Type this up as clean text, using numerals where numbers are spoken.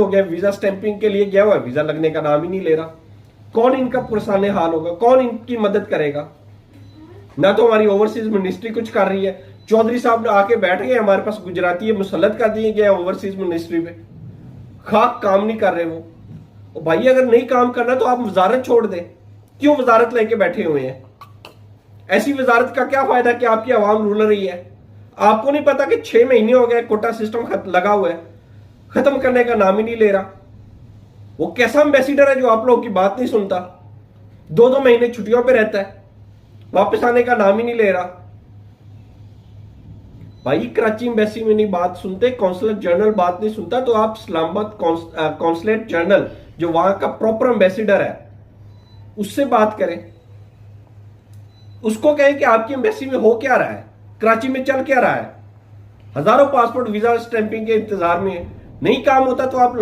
हो गया, visa stamping के लिए गया हुआ है, वीजा लगने का नाम ही नहीं ले रहा। कौन इनका पुरसाने हाल होगा, कौन इनकी मदद करेगा? ना तो हमारी ओवरसीज मिनिस्ट्री कुछ कर रही है। चौधरी साहब आके बैठ गए हमारे पास, गुजराती मुसल्लत कर दिए गए ओवरसीज मिनिस्ट्री पे, खाक काम नहीं कर रहे वो। भाई अगर नहीं काम करना तो आप वजारत छोड़ दें, क्यों वजारत लेके बैठे हुए हैं? ऐसी वजारत का क्या फायदा कि आपकी आवाम रुल रही है? आपको नहीं पता कि 6 महीने हो गए कोटा सिस्टम लगा हुआ है, खत्म करने का नाम ही नहीं ले रहा। वो कैसा एम्बेसिडर है जो आप लोगों की बात नहीं सुनता, 2-2 महीने छुट्टियों पे रहता है, वापस आने का नाम ही नहीं ले रहा। भाई कराची एम्बेसी में नहीं बात सुनते, कौंसलेट जनरल बात नहीं सुनता, तो आप इस्लामाबाद कौंसलेट जनरल जो वहां का प्रॉपर एम्बेसिडर है उससे बात करें, उसको कहें कि आपकी एम्बेसी में हो क्या रहा है, कराची में चल क्या रहा है। हजारों पासपोर्ट वीजा स्टैंपिंग के इंतजार में है, नहीं काम होता तो आप